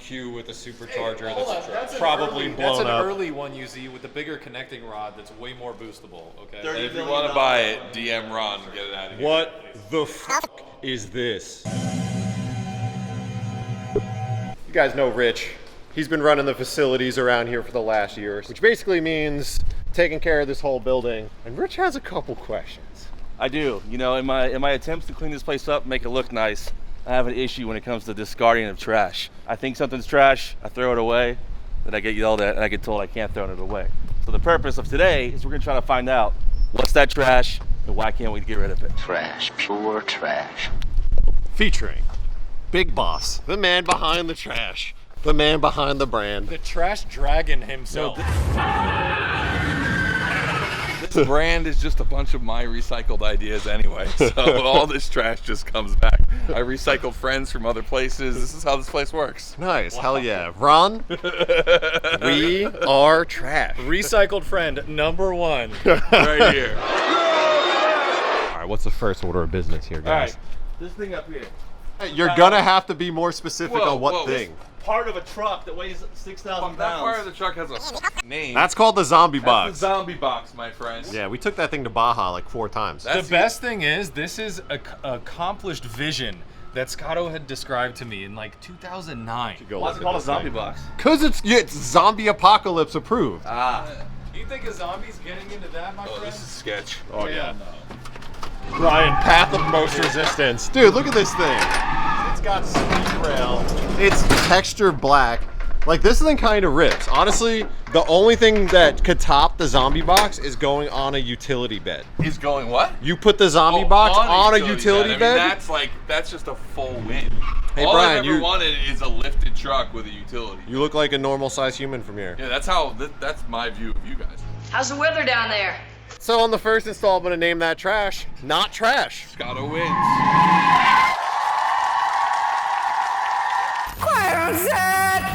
EQ with a supercharger that's an probably early, blown That's an up. early one you see with the bigger connecting rod that's way more boostable, okay? And if you want to buy it, DM Ron and get it out of here. What the fuck is this? You guys know Rich. He's been running the facilities around here for the last year, which basically means taking care of this whole building. And Rich has a couple questions. I do. You know, in my attempts to clean this place up, make it look nice, I have an issue when it comes to discarding of trash. I think something's trash, I throw it away, then I get yelled at and I get told I can't throw it away. So the purpose of today is we're gonna try to find out what's that trash and why can't we get rid of it? Trash, pure trash. Featuring Big Boss, the man behind the trash, the man behind the brand. The trash dragon himself. This brand is just a bunch of my recycled ideas anyway, so all this trash just comes back. I recycled friends from other places. This is how this place works. Nice, hell yeah. Ron, we are trash. Recycled friend number 1. Right here. All right, what's the first order of business here, All guys? right, this thing up here. You're gonna have to be more specific Whoa, on what whoa. thing. Part of a truck that weighs 6,000 That part of pounds. the truck has a name. That's called the zombie That's box. the zombie box, my friend. Yeah, we took that thing to Baja like 4 times. The best thing is, this is a accomplished vision that Scotto had described to me in like 2009. Why's it called a zombie box? Cause it's zombie apocalypse approved. You think a zombie's getting into that, my Oh, friend? this is sketch. Oh yeah. Ryan, path of most resistance. Dude, look at this thing. It's got speed rail. It's texture black. Like, this thing kind of rips. Honestly, the only thing that could top the zombie box is going on a utility bed. He's going what? You put the zombie Oh, box on a utility I mean, bed. that's just a full win. Hey, All Brian, I've ever wanted is a lifted truck with a utility. You look like a normal sized human from here. Yeah, that's my view of you guys. How's the weather down there? So on the first installment of Name That Trash, not trash. Scotto wins.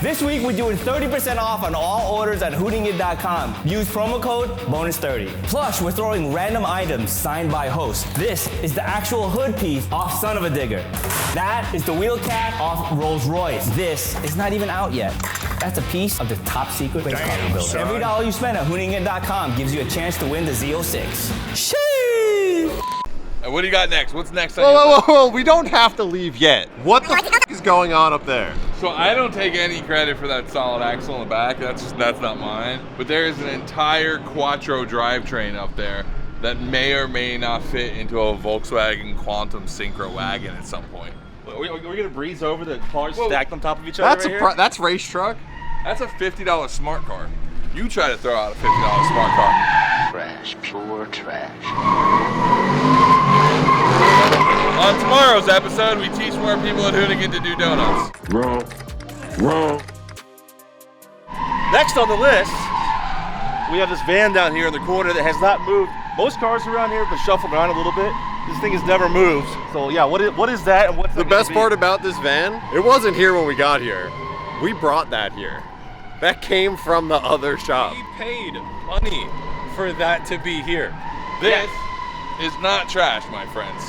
This week we're doing 30% off on all orders at Hoonigan.com. Use promo code bonus30. Plus, we're throwing random items signed by hosts. This is the actual hood piece off Son of a Digger. That is the wheel cap off Rolls Royce. This is not even out yet. That's a piece of the top secret race car we're building. Every dollar you spend at Hoonigan.com gives you a chance to win the Z06. Sheesh! And what do you got next? What's next on Whoa, your whoa, list? whoa, whoa, we don't have to leave yet. What the f is going on up there? So I don't take any credit for that solid axle in the back. That's not mine. But there is an entire Quattro drivetrain up there that may or may not fit into a Volkswagen Quantum Synchro wagon at some point. Are we gonna breeze over the cars Whoa. stacked on top of each other? That's race truck. That's a $50 smart car. You try to throw out a $50 smart car. Trash, pure trash. On tomorrow's episode, we teach more people at Hoonigan to do donuts. Wrong. Next on the list, we have this van down here in the corner that has not moved. Most cars around here have been shuffled around a little bit. This thing has never moved. So yeah, what is that and what's The best part about this van, it wasn't here when we got here. We brought that here. That came from the other shop. We paid money for that to be here. This is not trash, my friends.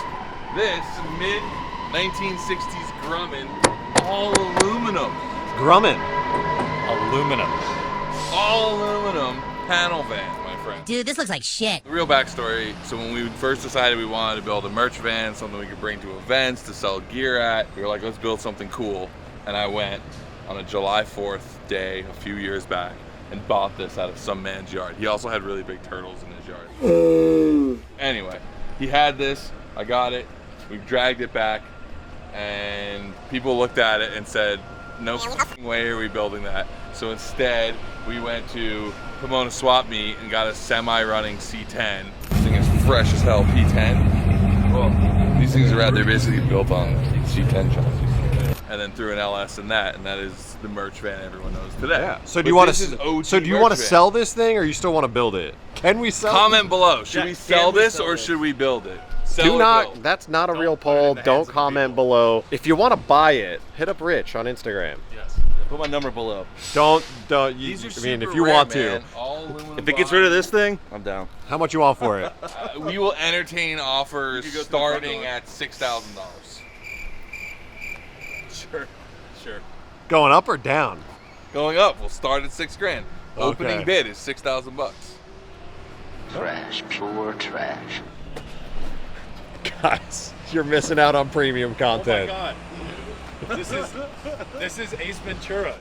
This mid-1960s Grumman, all aluminum. Grumman. Aluminum. All aluminum panel van, my friend. Dude, this looks like shit. The real backstory, so when we first decided we wanted to build a merch van, something we could bring to events, to sell gear at, we were like, let's build something cool. And I went on a July 4th day a few years back and bought this out of some man's yard. He also had really big turtles in his yard. Anyway, he had this, I got it, we dragged it back, and people looked at it and said, no f***ing way are we building that. So instead, we went to Pomona Swap Meet and got a semi-running C10. This thing is fresh as hell, P10. Well, these things are out there basically built on C10 chassis. And then threw an LS in that, and that is the merch van everyone knows today. Yeah. So But do you want this is to? OG So do you merch want to van. sell this thing, or you still want to build it? Can we sell? Comment below. Should we sell we this sell or this? should we build it? Sell Do or not. build? That's not a real put it in poll. the hands Don't of comment people. below. If you want to buy it, hit up Rich on Instagram. Yes. Put my number below. Don't. You, These are I mean, super if you rare, want man. to, All aluminum If it gets rid of body. this thing, I'm down. how much you want for it? We will entertain offers You could go through the front starting door. at $6,000. Sure. Going up or down? Going up. We'll start at $6,000. Opening Okay. bid is $6,000. Trash, pure trash. Guys, you're missing out on premium content. God. This is Ace Ventura.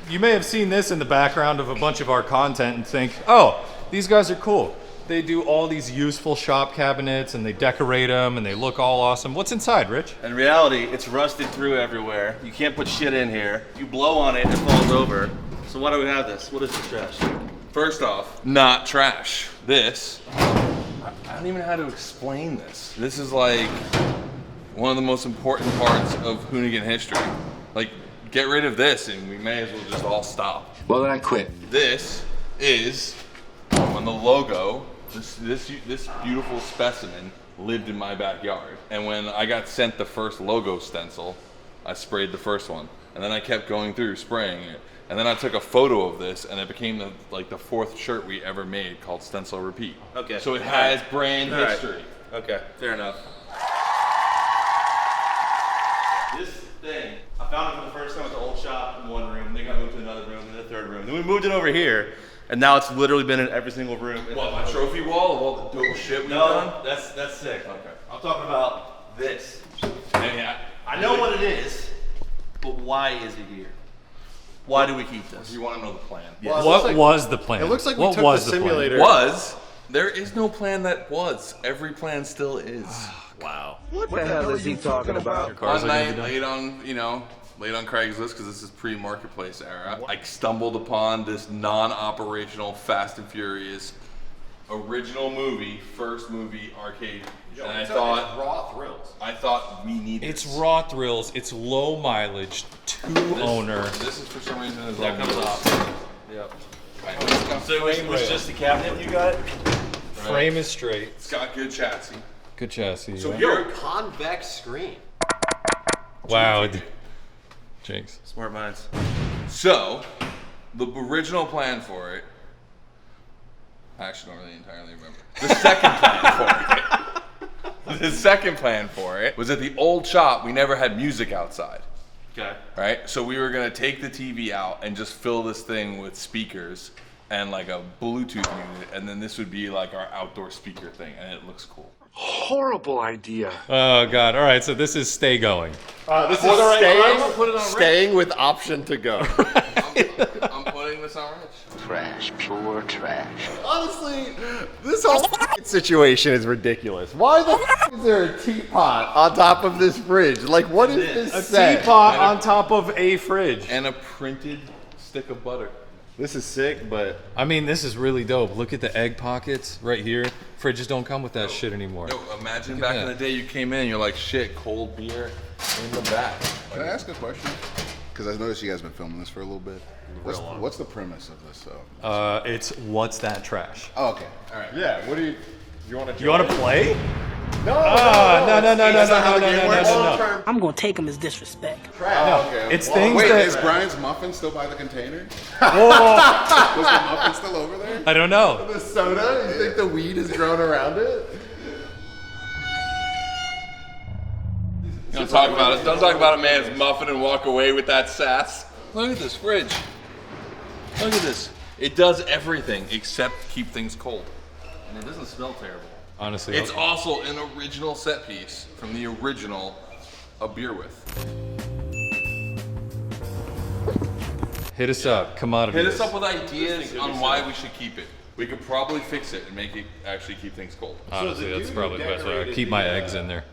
You may have seen this in the background of a bunch of our content and think, oh, these guys are cool. They do all these useful shop cabinets and they decorate them and they look all awesome. What's inside, Rich? In reality, it's rusted through everywhere. You can't put shit in here. You blow on it, it falls over. So why do we have this? What is this trash? First off, not trash. This, I don't even know how to explain this. This is like one of the most important parts of Hoonigan history. Like, get rid of this and we may as well just all stop. Well, then I quit. This is when the logo, this beautiful specimen lived in my backyard. And when I got sent the first logo stencil, I sprayed the first one. And then I kept going through spraying it. And then I took a photo of this and it became the fourth shirt we ever made called Stencil Repeat. Okay. So it has brand All right. history. Okay, fair enough. This thing, I found it for the first time at the old shop in one room. Then got moved to another room, then the third room. Then we moved it over here, and now it's literally been in every single room. What, my trophy wall of all the dope shit we've done? No, that's sick. Okay. I'm talking about this. Yeah. I know what it is, but why is it here? Why do we keep this? You want to know the plan? Well, it What looks like- was the plan? It looks like we What took was the the plan? simulator. There is no plan that was. Every plan still is. Wow. What the hell is he talking about? One night, late on Craigslist, because this is pre-marketplace era, I stumbled upon this non-operational Fast and Furious original movie, first movie arcade, and I thought raw thrills. we need It's this. raw thrills. It's low mileage, owner. This is for some reason is That all comes wheels. off. Yep. So it was just the cabinet you got? Frame is straight. It's got good chassis. Good chassis. So yeah. here, Convex screen. Wow. Jinx. Smart minds. so the original plan for it, I actually don't really entirely remember. The second plan for it. The second plan for it was at the old shop. We never had music outside. Okay. Right? So we were gonna take the TV out and just fill this thing with speakers and like a Bluetooth unit, and then this would be like our outdoor speaker thing, and it looks cool. Horrible idea. Oh God. All right. So this is stay going. This is staying with option to go. I'm putting this on Rich. Trash, pure trash. Honestly, this whole situation is ridiculous. Why the is there a teapot on top of this fridge? Like, what is this set? Teapot on top of a fridge. And a printed stick of butter. This is sick, but I mean, this is really dope. Look at the egg pockets right here. Fridges don't come with that shit anymore. Yo, imagine back in the day you came in, you're like, shit, cold beer in the back. Can I ask a question? Because I noticed you guys have been filming this for a little bit. What's the premise of this, though? It's what's that trash? Oh, okay. All right. yeah. What do you want to? You want to play? No. No. I'm gonna take him as disrespect. Oh, okay. It's things Wait, that- is Brian's muffin still by the container? Was the muffin still over there? I don't know. The soda? You think the weed has grown around it? Don't talk about it. Don't talk about a man's muffin and walk away with that sass. Look at this fridge. Look at this. It does everything except keep things cold. And it doesn't smell terrible. Honestly, It's also an original set piece from the original A Beer With. hit us up. Commodity. Hit us up with ideas on why we should keep it. We could probably fix it and make it actually keep things cold. Honestly, that's probably the best way. I keep my eggs in there.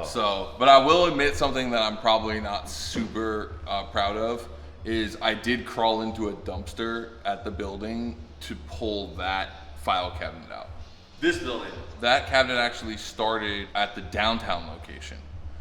So, but I will admit something that I'm probably not super proud of is I did crawl into a dumpster at the building to pull that file cabinet out. This building. That cabinet actually started at the downtown location.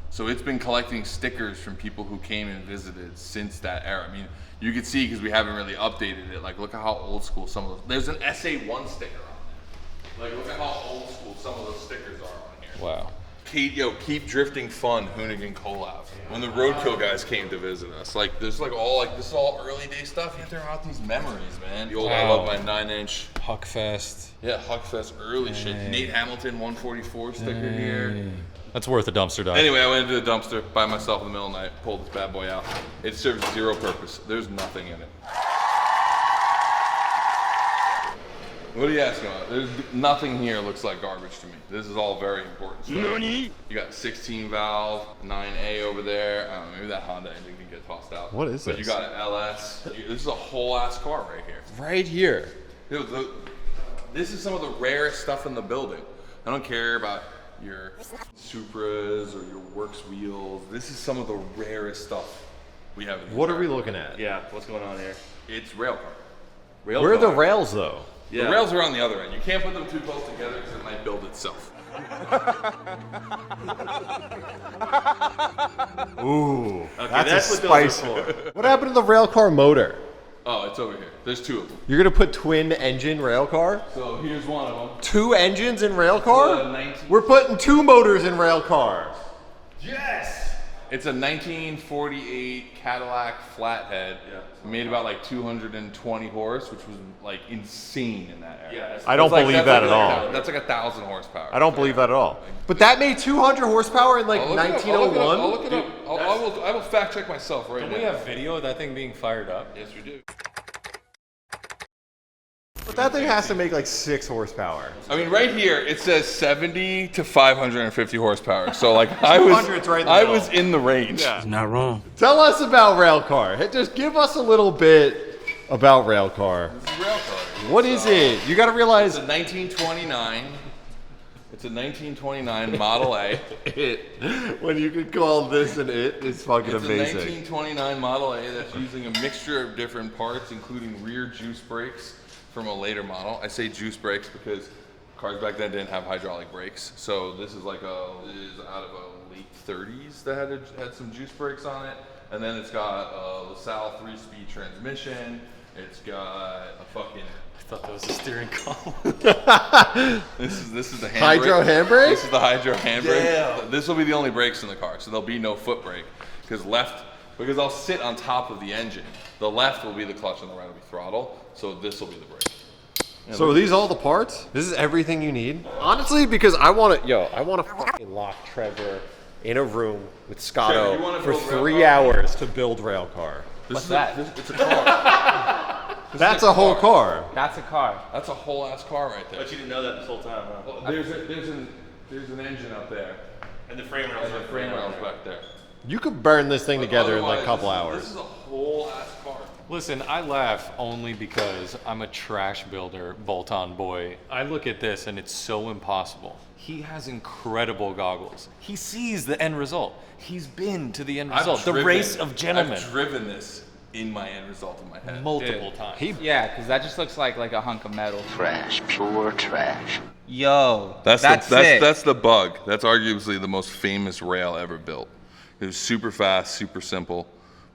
So it's been collecting stickers from people who came and visited since that era. I mean, you can see because we haven't really updated it. Like, look at how old school some of those. There's an SA1 sticker on there. Like, look at how old school some of those stickers are on here. Wow. Keep drifting fun, Hoonigan collab. When the Roadkill guys came to visit us, like there's like all like this is all early day stuff. You throw out these memories, man. The old I Wow. Love My 9-inch. Huckfest. Yeah, Huckfest early shit. Nate Hamilton 144 sticker here. That's worth a dumpster dive. Anyway, I went into the dumpster by myself in the middle of the night, pulled this bad boy out. It serves zero purpose. There's nothing in it. What are you asking about? There's nothing here looks like garbage to me. This is all very important stuff. You got 16 valve, 9A over there. I don't know, maybe that Honda engine can get tossed out. What is but this? You got an LS. This is a whole ass car right here. Right here. Dude, this is some of the rarest stuff in the building. I don't care about your Supras or your Works wheels. This is some of the rarest stuff we have in the What are we looking at? Yeah, what's going on here? It's rail car. Where are the rails though? Yeah. The rails are on the other end. You can't put them too close together because it might build itself. Ooh, Okay, that's what spicy. those are for. What happened to the rail car motor? Oh, it's over here. There's two of them. You're gonna put twin engine rail car? So here's one of them. 2 engines in rail car? 19 We're putting 2 motors in rail car. Yes! It's a 1948 Cadillac flathead. Yeah. Made about like 220 horse, which was like insane in that era. I don't believe that at all. That's like 1,000 horsepower. I don't believe that at all. But that made 200 horsepower in like I'll look it up. 1901? I'll look it up. I will fact check myself right now. Don't we have video of that thing being fired up? Yes, we do. But that thing has to make like 6 horsepower. I mean, right here it says 70 to 550 horsepower. So like I was in the range. Yeah. Not wrong. Tell us about railcar. Hey, just give us a little bit about railcar. This is rail car. What is it? You got to realize It's a 1929. It's a 1929 Model A. when you could call this an it's fucking It's amazing. a 1929 Model A that's using a mixture of different parts, including rear juice brakes from a later model. I say juice brakes because cars back then didn't have hydraulic brakes. So this is like is out of a late 30s that had some juice brakes on it. And then it's got a LaSalle 3-speed transmission. It's got a fucking... I thought that was a steering column. This is the handbrake. Hydro handbrake? This is the hydro handbrake. Yeah. This will be the only brakes in the car, so there'll be no foot brake. Because I'll sit on top of the engine. The left will be the clutch and the right will be throttle. So this will be the brake. So are these all the parts? This is everything you need? Honestly, because I want to fucking lock Trevor in a room with Trevor, you wanna Scotto for build 3 hours to build rail car. It's a car. That's a whole car. That's a car. That's a whole ass car right there. But you didn't know that this whole time, huh? Well, there's an engine up there. And the frame rails And the frame rails back there. You could burn this thing But together in like a otherwise, couple this hours. is a whole ass car. Listen, I laugh only because I'm a trash builder, bolt-on boy. I look at this and it's so impossible. He has incredible goggles. He sees the end result. He's been to the end result. The race of gentlemen. I've driven this in my end result in my head. Multiple times. Yeah, because that just looks like a hunk of metal. Trash, pure trash. Yo, That's sick. that's the bug. That's arguably the most famous rail ever built. It was super fast, super simple,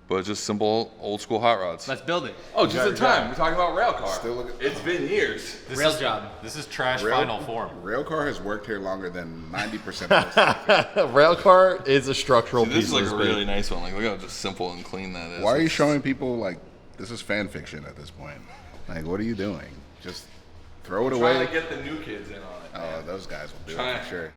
but just simple old school hot rods. Let's build it. Oh, just in time. We're talking about rail car. It's been years. This is trash final form. Railcar has worked here longer than 90% of this. Railcar is a structural See, piece this is like of a this really big. nice one. Like look how just simple and clean that is. Why are you showing people like this is fan fiction at this point? Like, what are you doing? Just throw it Trying away. to get the new kids in on it. Oh, those guys will do it Trying- for sure.